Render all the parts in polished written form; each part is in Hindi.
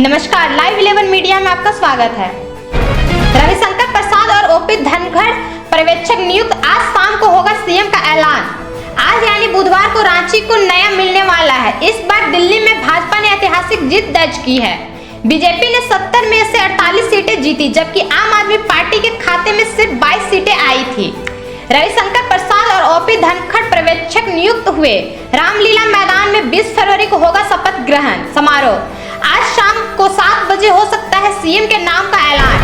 नमस्कार, लाइव 11 मीडिया में आपका स्वागत है। रविशंकर प्रसाद और ओपी धनखड़ पर्यवेक्षक नियुक्त। आज शाम को होगा सीएम का ऐलान। आज यानी बुधवार को रांची को नया मिलने वाला है। इस बार दिल्ली में भाजपा ने ऐतिहासिक जीत दर्ज की है। बीजेपी ने 70 में से 48 सीटें जीती, जबकि आम आदमी पार्टी के खाते में सिर्फ 22 सीटें आई थी। रविशंकर प्रसाद और ओपी धनखड़ पर्यवेक्षक नियुक्त हुए। रामलीला मैदान में 20 फरवरी को होगा शपथ ग्रहण समारोह। आज शाम को 7 बजे हो सकता है सीएम के नाम का ऐलान।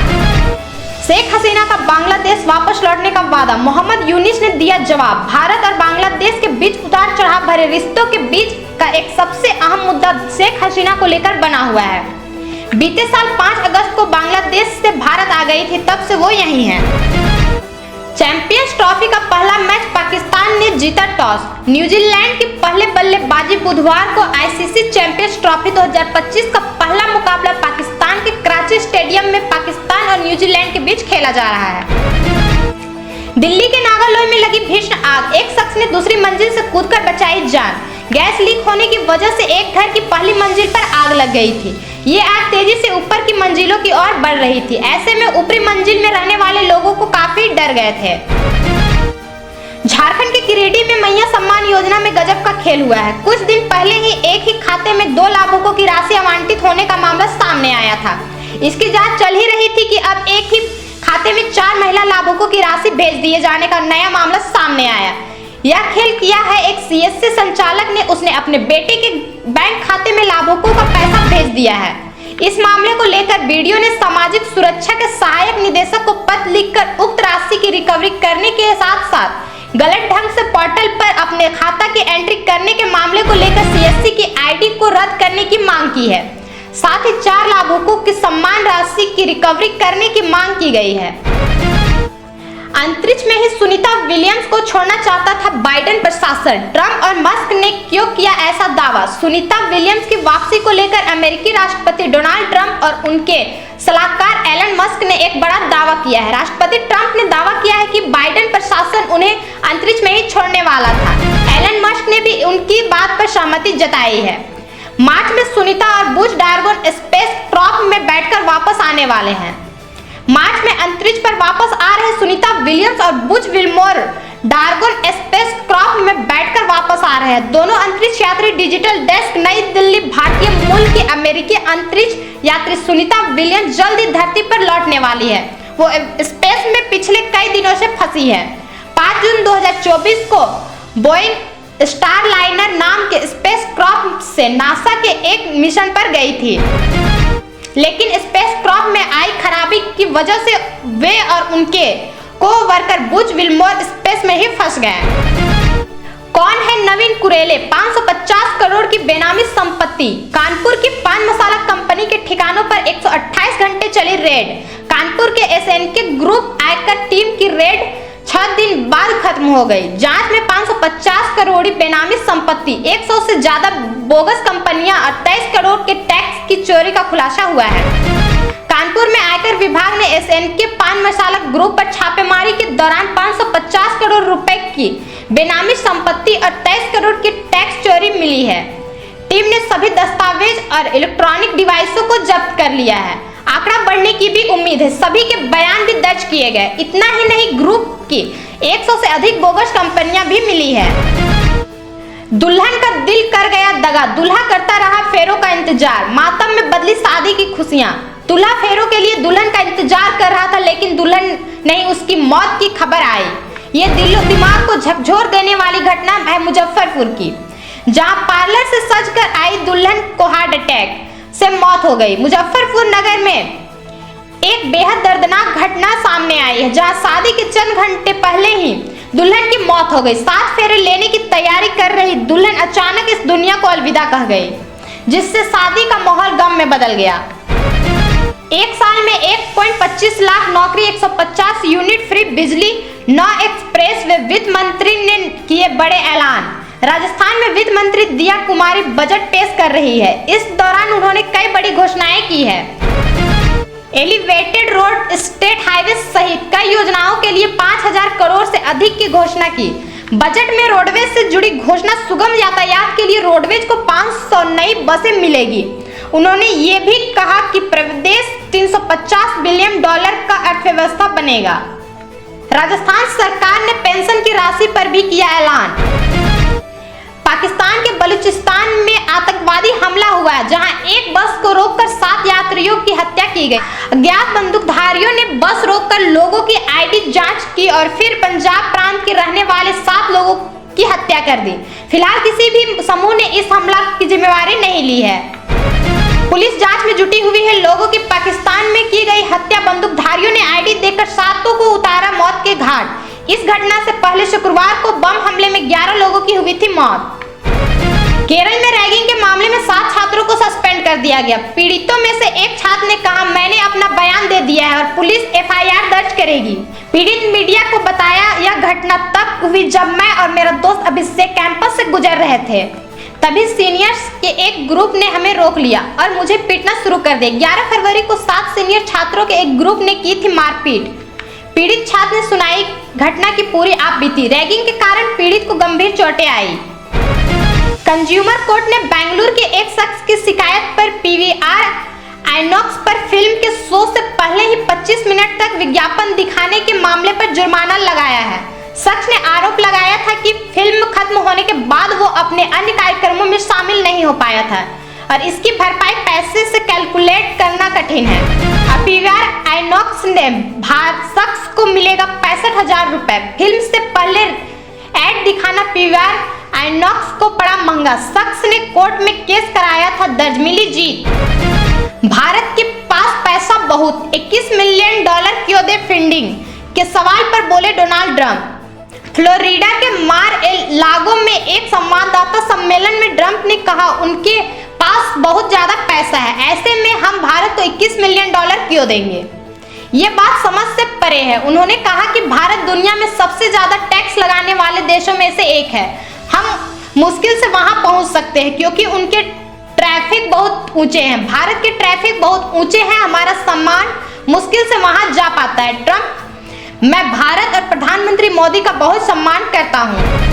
शेख हसीना का बांग्लादेश वापस लौटने का वादा। मोहम्मद यूनिस ने दिया जवाब। भारत और बांग्लादेश के बीच उतार चढ़ाव भरे रिश्तों के बीच का एक सबसे अहम मुद्दा शेख हसीना को लेकर बना हुआ है। बीते साल 5 अगस्त को बांग्लादेश से भारत आ गई थी, तब से वो यहीं है। चैंपियंस ट्रॉफी का पहला मैच पाकिस्तान ने जीता टॉस। न्यूजीलैंड की पहले बल्लेबाजी। बुधवार को आईसीसी चैंपियंस ट्रॉफी 2025 का पहला मुकाबला पाकिस्तान के कराची स्टेडियम में पाकिस्तान और न्यूजीलैंड के बीच खेला जा रहा है। दिल्ली के नागालोई में लगी भीषण आग। एक शख्स ने दूसरी मंजिल से कूदकर बचाई जान। गैस लीक होने की वजह से एक घर की पहली मंजिल पर आग लग गई थी। ये आग तेजी से ऊपर की मंजिलों की ओर बढ़ रही थी। ऐसे में ऊपरी मंजिल में रहने वाले लोगों को काफी डर गए थे। झारखंड के गिरिडीह में मैया सम्मान योजना में गजब का खेल हुआ है। कुछ दिन पहले ही एक ही खाते में 2 लाभुकों की राशि आवंटित होने का मामला सामने आया था। इसकी जांच चल ही रही थी कि अब एक ही खाते में 4 महिला लाभुकों की राशि भेज दिए जाने का नया मामला सामने आया। यह खेल किया है एक सीएससी संचालक ने। उसने अपने बेटे के बैंक खाते में लाभुकों का पैसा भेज दिया है। इस मामले को लेकर वीडियो ने सामाजिक सुरक्षा के सहायक निदेशक को पत्र लिखकर उक्त राशि की रिकवरी करने के साथ साथ गलत ढंग से पोर्टल पर अपने खाता की एंट्री करने के मामले को लेकर सीएससी की आईडी को रद्द करने की मांग की है। साथ ही 4 लाभुकों की सम्मान राशि की रिकवरी करने की मांग की गई है। अंतरिक्ष में ही सुनीता विलियम्स को छोड़ना चाहता था बाइडेन प्रशासन। ट्रंप और मस्क ने क्यों किया ऐसा दावा? सुनीता विलियम्स की वापसी को लेकर अमेरिकी राष्ट्रपति डोनाल्ड ट्रंप और उनके सलाहकार एलन मस्क ने एक बड़ा दावा किया है। राष्ट्रपति ट्रंप ने दावा किया है कि बाइडेन प्रशासन उन्हें अंतरिक्ष में ही छोड़ने वाला था। एलन मस्क ने भी उनकी बात पर सहमति जताई है। मार्च में सुनीता और बुच ड्रैगन स्पेस क्राफ्ट में बैठकर वापस आने वाले हैं। मार्च में अंतरिक्ष पर वापस आ रहे सुनीता विलियम्स और Butch Wilmore dragon space craft में बैठकर वापस आ रहे हैं। दोनों अंतरिक्ष यात्री डिजिटल डेस्क, नई दिल्ली। भारतीय मूल की अमेरिकी अंतरिक्ष यात्री सुनीता विलियम्स जल्द ही धरती पर लौटने वाली है। वो स्पेस में पिछले कई दिनों से फंसी है। 5 जून 2024 को बोइंग स्टारलाइनर नाम के स्पेस क्राफ्ट से नासा के एक मिशन पर गई थी, लेकिन स्पेस क्राफ्ट में आई खराबी की वजह से वे और उनके को-वर्कर बुच विल्मोर स्पेस में ही फंस गए। कौन है नवीन कुरेले? 550 करोड़ की बेनामी संपत्ति। कानपुर की पान मसाला कंपनी के ठिकानों पर 128 घंटे चली रेड। कानपुर के एसएनके ग्रुप आयकर टीम की रेड 6 दिन बाद खत्म हो गई। जांच में 550 करोड़ बेनामी संपत्ति, 100 से ज्यादा बोगस कंपनियां और 23 करोड़ के टैक्स की चोरी का खुलासा हुआ है। कानपुर में आयकर विभाग ने एसएनके पान मसाला ग्रुप पर छापेमारी के दौरान 550 करोड़ रुपए की बेनामी संपत्ति और 23 करोड़ की टैक्स चोरी मिली है। टीम ने सभी दस्तावेज और इलेक्ट्रॉनिक डिवाइसों को जब्त कर लिया है। आंकड़ा बढ़ने की भी उम्मीद है। सभी के बयान भी दर्ज किए गए। इतना ही नहीं, ग्रुप की 100 से अधिक बोगस कंपनियां भी मिली है। दुल्हन का दिल कर गया दगा। दूल्हा करता रहा फेरों का इंतजार। मातम में बदली शादी की खुशियां। दूल्हा फेरों के लिए दुल्हन का इंतजार कर रहा था, लेकिन दुल्हन नहीं, उसकी मौत की खबर आई। ये दिलो दिमाग को झकझोर देने वाली घटना है मुजफ्फरपुर की, जहां पार्लर से सजकर आई दुल्हन को हार्ट अटैक से मौत हो गई। मुजफ्फरपुर नगर में एक बेहद दर्दनाक घटना सामने आई है, जहां शादी के चंद घंटे पहले ही दुल्हन की मौत हो गई। 7 फेरे लेने की तैयारी कर रही दुल्हन अचानक इस दुनिया को अलविदा कह गई, जिससे शादी का माहौल गम में बदल गया। एक साल में 1.25 लाख नौकरी, 150 यूनिट फ्री बिजली, 9 एक्सप्रेस वे। वित्त मंत्री ने किए बड़े ऐलान। राजस्थान में वित्त मंत्री दिया कुमारी बजट पेश कर रही है। इस दौरान उन्होंने कई बड़ी घोषणाएं की है। एलिवेटेड रोड, स्टेट हाईवे सहित कई योजनाओं के लिए 5000 करोड़ से अधिक की घोषणा की। बजट में रोडवेज से जुड़ी घोषणा। सुगम यातायात के लिए रोडवेज को 500 नई बसें मिलेगी उन्होंने ये भी कहा कि प्रदेश $350 बिलियन का अर्थव्यवस्था बनेगा। राजस्थान सरकार ने पेंशन की राशि पर भी किया ऐलान। पाकिस्तान के बलूचिस्तान में आतंकवादी हमला हुआ है, जहां एक बस को रोककर 7 यात्रियों की हत्या की गई। अज्ञात बंदूकधारियों ने बस रोककर लोगों की आईडी जांच की और फिर पंजाब प्रांत के रहने वाले 7 लोगों की हत्या कर दी। फिलहाल किसी भी समूह ने इस हमला की जिम्मेवारी नहीं ली है। पुलिस जांच में जुटी हुई है। लोगों की पाकिस्तान में की गई हत्या, बंदूकधारियों ने आईडी देकर 7 को उतारा मौत के घाट। इस घटना से पहले शुक्रवार को बम हमले में 11 लोगों की हुई थी मौत। केरल में रैगिंग के मामले में 7 छात्रों को सस्पेंड कर दिया गया। पीड़ितों में से एक छात्र ने कहा, मैंने अपना बयान दे दिया है और पुलिस FIR दर्ज करेगी। पीड़ित मीडिया को बताया, यह घटना तब हुई जब मैं और मेरा दोस्त अभिषेक कैंपस से गुजर रहे थे। तभी सीनियर्स के एक ग्रुप ने हमें रोक लिया और मुझे पीटना शुरू कर दिया। 11 फरवरी को 7 सीनियर छात्रों के एक ग्रुप ने की थी मारपीट। पीड़ित छात्र ने सुनाई घटना की पूरी आप बीती। रैगिंग के कारण पीड़ित को गंभीर चोटें आई। कंज्यूमर कोर्ट ने बेंगलुरु के एक शख्स की शिकायत पर PVR आइनॉक्स पर फिल्म के शो से पहले ही 25 मिनट तक विज्ञापन दिखाने के मामले पर जुर्माना लगाया है। शख्स ने आरोप लगाया था कि फिल्म खत्म होने के बाद वो अपने अन्य कार्यक्रमों में शामिल नहीं हो पाया था और इसकी भरपाई पैसे से कैलकुलेट करना कठिन है। अब PVR आइनॉक्स ने शख्स को मिलेगा 65,000 रुपए। फिल्म से पहले एड दिखाना PVR आइनॉक्स को पड़ा महंगा। शख्स ने कोर्ट में केस कराया था दर्ज, मिली जीत। भारत के पास पैसा बहुत, $21 मिलियन क्यों दे फंडिंग के सवाल पर बोले डोनाल्ड ट्रंप। फ्लोरिडा के मार-ए-लागो में एक संवाददाता सम्मेलन में ट्रंप ने कहा, उनके पास बहुत ज्यादा पैसा है, ऐसे में हम भारत को $21 मिलियन क्यों देंगे। ये बात समझ से परे है। उन्होंने कहा कि भारत दुनिया में सबसे ज्यादा टैक्स लगाने वाले देशों में से एक है। हम मुश्किल से वहां पहुंच सकते हैं क्योंकि उनके ट्रैफिक बहुत ऊंचे हैं। भारत के ट्रैफिक बहुत ऊंचे हैं, हमारा सामान मुश्किल से वहां जा पाता है। ट्रंप, मैं भारत और प्रधानमंत्री मोदी का बहुत सम्मान करता हूं।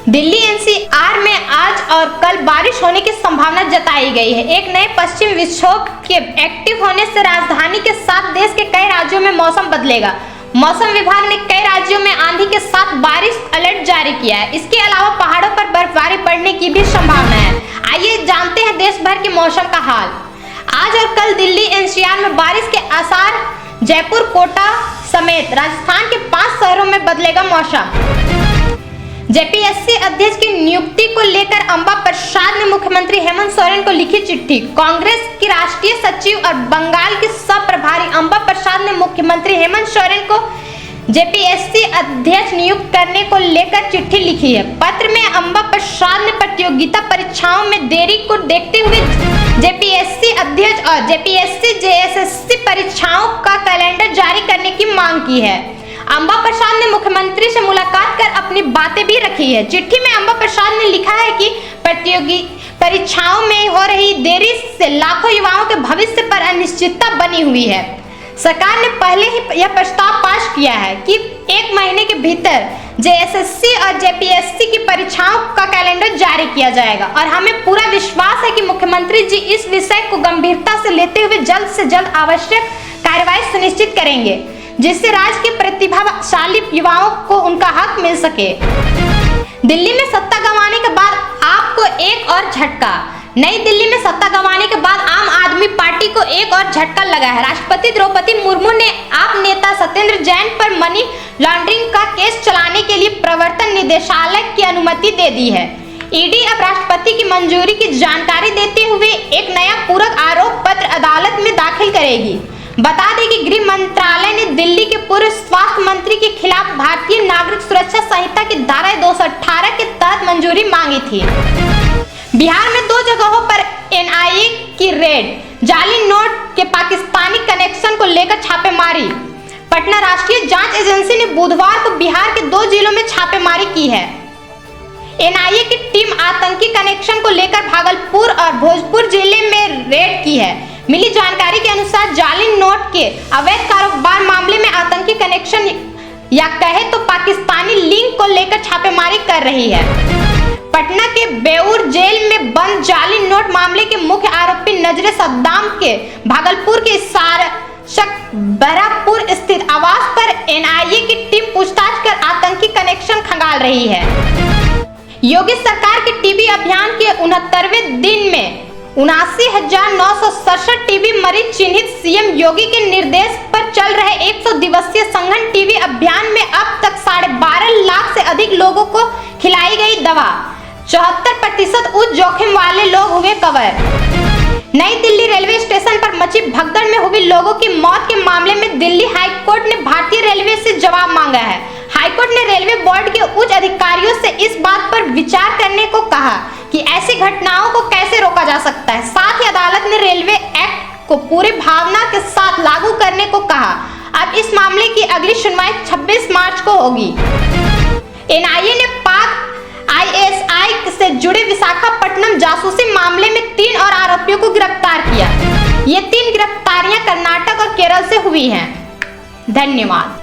दिल्ली NCR में आज और कल बारिश होने की संभावना जताई गई है। एक नए पश्चिमी विक्षोभ के एक्टिव होने से राजधानी के साथ देश के कई राज्यों में मौसम बदलेगा। मौसम विभाग ने कई राज्यों में आंधी के साथ बारिश अलर्ट जारी किया है। इसके अलावा पहाड़ों पर बर्फबारी पड़ने की भी संभावना है। आइए जानते हैं देश भर के मौसम का हाल। आज और कल दिल्ली NCR में बारिश के आसार। जयपुर, कोटा समेत राजस्थान के 5 शहरों में बदलेगा मौसम। JPSC अध्यक्ष की नियुक्ति को लेकर अंबा प्रसाद ने मुख्यमंत्री हेमंत सोरेन को लिखी चिट्ठी। कांग्रेस की राष्ट्रीय सचिव और बंगाल की सब प्रभारी अंबा प्रसाद ने मुख्यमंत्री हेमंत सोरेन को JPSC अध्यक्ष नियुक्त करने को लेकर चिट्ठी लिखी है। पत्र में अंबा प्रसाद ने प्रतियोगिता परीक्षाओं में देरी को देखते हुए JPSC अध्यक्ष और JPSC JSSC परीक्षाओं का कैलेंडर जारी करने की मांग की है। अंबा प्रसाद ने मुख्यमंत्री से मुलाकात कर अपनी बातें भी रखी है। चिट्ठी में अंबा प्रसाद ने लिखा है कि प्रतियोगी परीक्षाओं में हो रही देरी से लाखों युवाओं के भविष्य पर अनिश्चितता बनी हुई है। सरकार ने पहले ही यह प्रस्ताव पास किया है कि 1 महीने के भीतर JSSC और JPSC की परीक्षाओं का कैलेंडर जारी किया जाएगा और हमें पूरा विश्वास है कि मुख्यमंत्री जी इस विषय को गंभीरता से लेते हुए जल्द से जल्द आवश्यक कार्रवाई सुनिश्चित करेंगे, जिससे राज्य के प्रतिभाशाली युवाओं को उनका हक मिल सके। दिल्ली में सत्ता गंवाने के बाद आपको एक और झटका। नई दिल्ली में सत्ता गंवाने के बाद आम आदमी पार्टी को एक और झटका लगा है। राष्ट्रपति द्रौपदी मुर्मू ने आप नेता सत्येंद्र जैन पर मनी लॉन्ड्रिंग का केस चलाने के लिए प्रवर्तन निदेशालय की अनुमति दे दी है। ईडी अब राष्ट्रपति की मंजूरी की जानकारी देते हुए एक नया पूरक आरोप पत्र अदालत में दाखिल करेगी। बता दें कि गृह मंत्रालय ने दिल्ली के पूर्व स्वास्थ्य मंत्री के खिलाफ भारतीय नागरिक सुरक्षा संहिता की धारा 218 के तहत मंजूरी मांगी थी। बिहार में 2 जगहों पर NIA की रेड। जाली नोट के पाकिस्तानी कनेक्शन को लेकर छापेमारी। पटना राष्ट्रीय जांच एजेंसी ने बुधवार को बिहार के 2 जिलों में छापेमारी की है। NIA की टीम आतंकी कनेक्शन को लेकर भागलपुर और भोजपुर जिले में रेड की है। मिली जानकारी के अनुसार जाली नोट के अवैध कारोबार मामले में आतंकी कनेक्शन या कहे तो पाकिस्तानी लिंक को लेकर छापेमारी कर रही है। पटना के बेऊर जेल में बंद जाली नोट मामले के मुख्य आरोपी नजरे सद्दाम के भागलपुर के बहरापुर स्थित आवास पर एनआईए की टीम पूछताछ कर आतंकी कनेक्शन खंगाल रही है। योगी सरकार के टीबी अभियान के 69वें दिन में 79,967 टीबी मरीज चिन्हित। सीएम योगी के निर्देश पर चल रहे 100 दिवसीय संघन टीबी अभियान में अब तक 12.5 लाख से अधिक लोगों को खिलाई गई दवा। 74% उच्च जोखिम वाले लोग हुए कवर। नई दिल्ली रेलवे स्टेशन पर मची भगदड़ में हुई लोगों की मौत के मामले में दिल्ली हाईकोर्ट ने भारतीय रेलवे से जवाब मांगा है। हाईकोर्ट ने रेलवे बोर्ड के उच्च अधिकारियों से इस बात पर विचार करने को कहा कि ऐसी घटनाओं को कैसे रोका जा सकता है। साथ ही अदालत ने रेलवे एक्ट को पूरे भावना के साथ लागू करने को कहा। अब इस मामले की अगली सुनवाई 26 मार्च को होगी। एनआईए ने पाक आईएसआई से जुड़े विशाखापट्टनम जासूसी मामले में 3 और आरोपियों को गिरफ्तार किया। ये 3 गिरफ्तारियां कर्नाटक और केरल से हुई हैं। धन्यवाद।